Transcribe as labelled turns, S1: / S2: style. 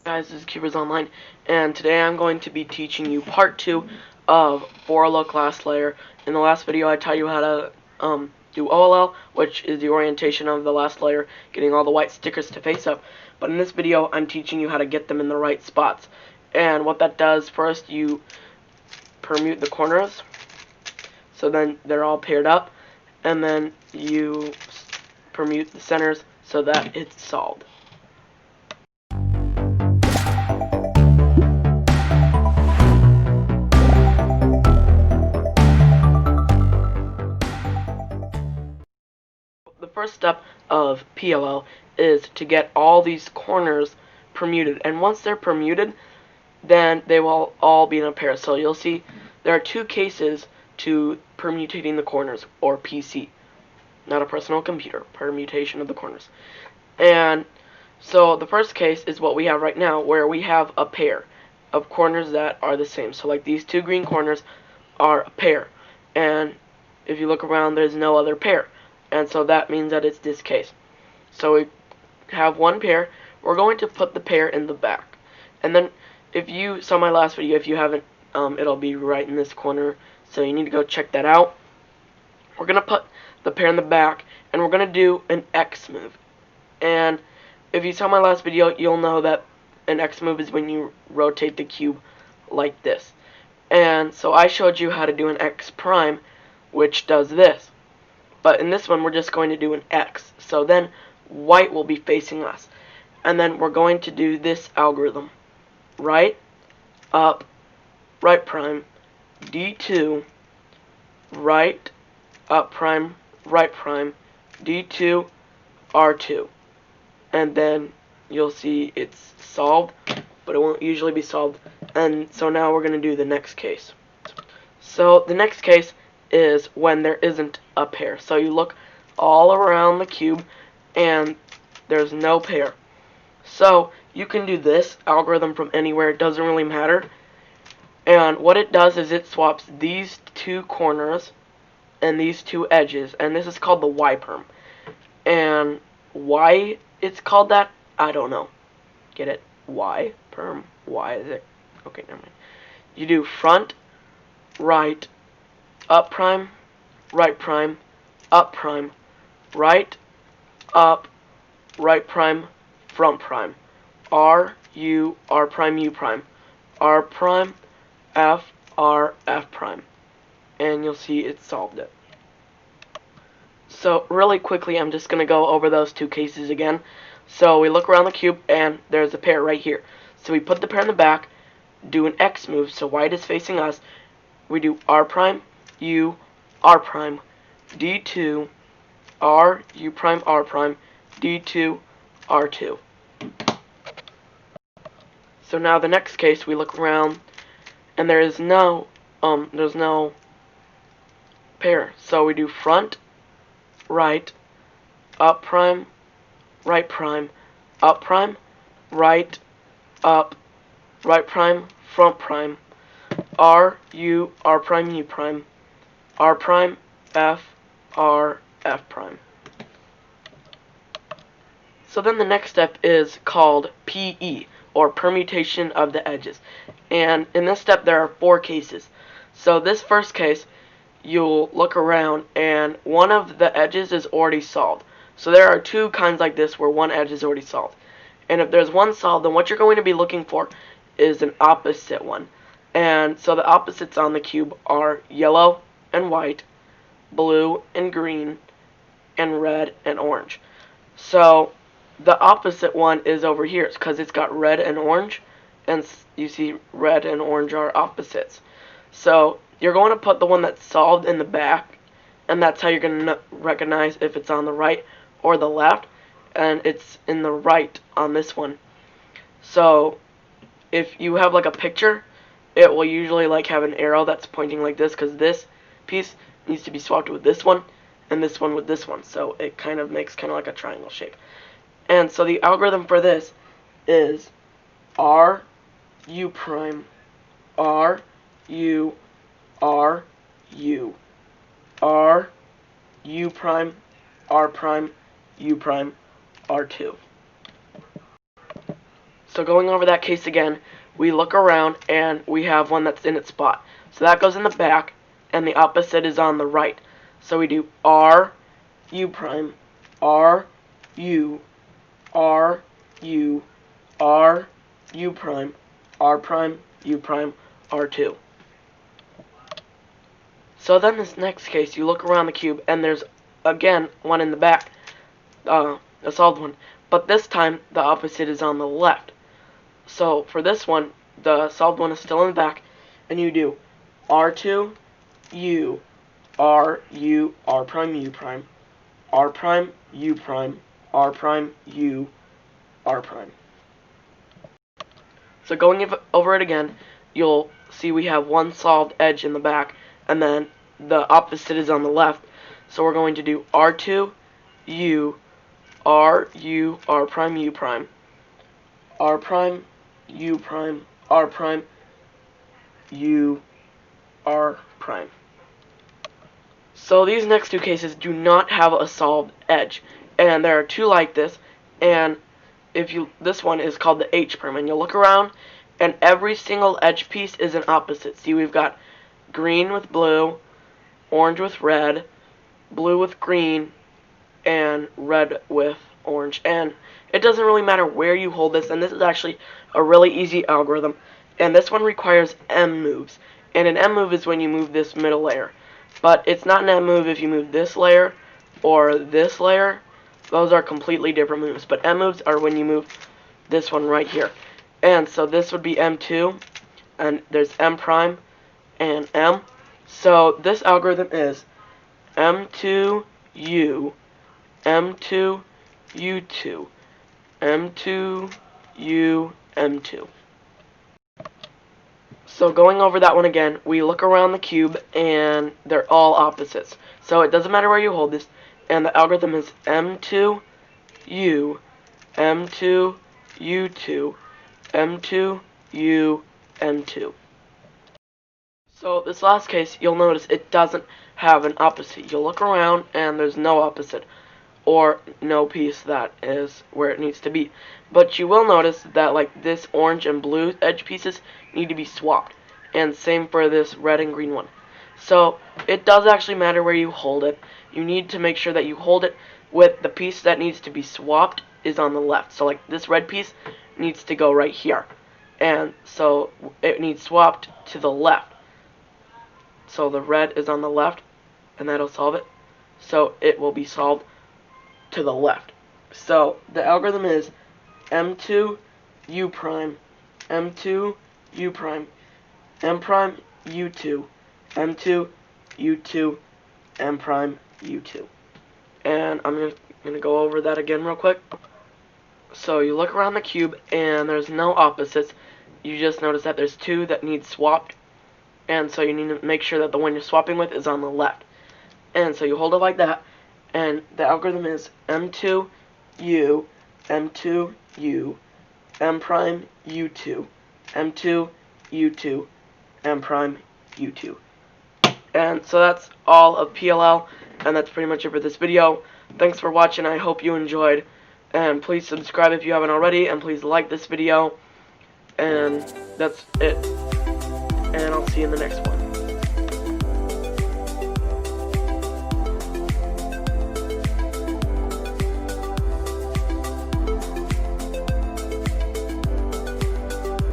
S1: Guys, this is Cubers Online, and today I'm going to be teaching you part 2 of For Look Last Layer. In the last video I taught you how to do OLL, which is the orientation of the last layer, getting all the white stickers to face up. But in this video I'm teaching you how to get them in the right spots. And what that does, first you permute the corners, so then they're all paired up, and then you permute the centers so that it's solved. The first step of PLL is to get all these corners permuted, and once they're permuted, then they will all be in a pair. So you'll see there are two cases to permutating the corners, or PC, not a personal computer, permutation of the corners. And so the first case is what we have right now, where we have a pair of corners that are the same. So like these two green corners are a pair, and if you look around, there's no other pair. And so that means that it's this case. So we have one pair. We're going to put the pair in the back. And then if you saw my last video, if you haven't, it'll be right in this corner. So you need to go check that out. We're going to put the pair in the back, and we're going to do an X move. And if you saw my last video, you'll know that an X move is when you rotate the cube like this. And so I showed you how to do an X prime, which does this. But in this one, we're just going to do an X. So then white will be facing us. And then we're going to do this algorithm. Right, up, right prime, D2, right, up prime, right prime, D2, R2. And then you'll see it's solved, but it won't usually be solved. And so now we're going to do the next case. So the next case is when there isn't a pair. So you look all around the cube and there's no pair. So you can do this algorithm from anywhere, it doesn't really matter. And what it does is it swaps these two corners and these two edges, and this is called the Y perm. And why it's called that, I don't know. Get it? Y perm. Why is it? Okay, never mind. You do front, right, up prime, right prime, up prime, right, up, right prime, front prime, R, U, R prime, U prime, R prime, F, R, F prime. And you'll see it solved it. So really quickly, I'm just going to go over those two cases again. So we look around the cube and there's a pair right here. So we put the pair in the back, do an X move, so white is facing us. We do R prime, U, R prime, D2, R, U prime, R prime, D2, R2. So now the next case, we look around and there's no pair. So we do front, right, up prime, right prime, up prime, right, up, right prime, front prime, R, U, R prime, U prime, R prime, F, R, F prime. So then the next step is called PE, or permutation of the edges. And in this step there are 4 cases. So this first case, you'll look around and one of the edges is already solved. So there are 2 kinds like this where one edge is already solved. And if there's one solved, then what you're going to be looking for is an opposite one. And so the opposites on the cube are yellow and white, blue and green, and red and orange. So the opposite one is over here because it's got red and orange, and you see red and orange are opposites. So you're going to put the one that's solved in the back, and that's how you're going to recognize if it's on the right or the left, and it's in the right on this one. So if you have like a picture, it will usually like have an arrow that's pointing like this, because this piece needs to be swapped with this one and this one with this one, so it kind of makes kind of like a triangle shape. And so the algorithm for this is R, U prime, R, U, R, U, R, U prime, R prime, U prime, R2. So going over that case again, we look around and we have one that's in its spot. So that goes in the back, and the opposite is on the right. So we do R, U prime, R, U, R, U, R, U prime, R prime, U prime, R2. So then this next case, you look around the cube, and there's, again, one in the back, a solved one. But this time, the opposite is on the left. So for this one, the solved one is still in the back, and you do R2, U, R, U, R prime, U prime, R prime, U prime, R prime, U, R prime. So going over it again, you'll see we have one solved edge in the back, and then the opposite is on the left. So we're going to do R2, U, R, U, R prime, U prime, R prime, U prime, R prime, U, R prime. So these next two cases do not have a solved edge, and there are two like this, and this one is called the H prime, and you'll look around, and every single edge piece is an opposite. See, we've got green with blue, orange with red, blue with green, and red with orange. And it doesn't really matter where you hold this, and this is actually a really easy algorithm, and this one requires M moves, and an M move is when you move this middle layer. But it's not an M move if you move this layer or this layer. Those are completely different moves. But M moves are when you move this one right here. And so this would be M2, and there's M prime and M. So this algorithm is M2U, M2, U2, M2, U, M2. So going over that one again, we look around the cube, and they're all opposites. So it doesn't matter where you hold this, and the algorithm is M2, U, M2, U2, M2, U, M2. So this last case, you'll notice it doesn't have an opposite. You'll look around, and there's no opposite, or no piece that is where it needs to be. But you will notice that like this orange and blue edge pieces need to be swapped, and same for this red and green one. So it does actually matter where you hold it. You need to make sure that you hold it with the piece that needs to be swapped is on the left. So like this red piece needs to go right here, and so it needs swapped to the left. So the red is on the left, and that'll solve it. So it will be solved to the left. So the algorithm is M2, U prime, M2, U prime, M prime, U2, M2, U2, M prime, U2. And I'm gonna go over that again real quick. So you look around the cube, and there's no opposites. You just notice that there's two that need swapped, and so you need to make sure that the one you're swapping with is on the left. And so you hold it like that, and the algorithm is M2, U, M2, U, M prime, U2, M2, U2, M prime, U2. And so that's all of PLL, and that's pretty much it for this video. Thanks for watching. I hope you enjoyed, and please subscribe if you haven't already, and please like this video, and that's it. And I'll see you in the next one.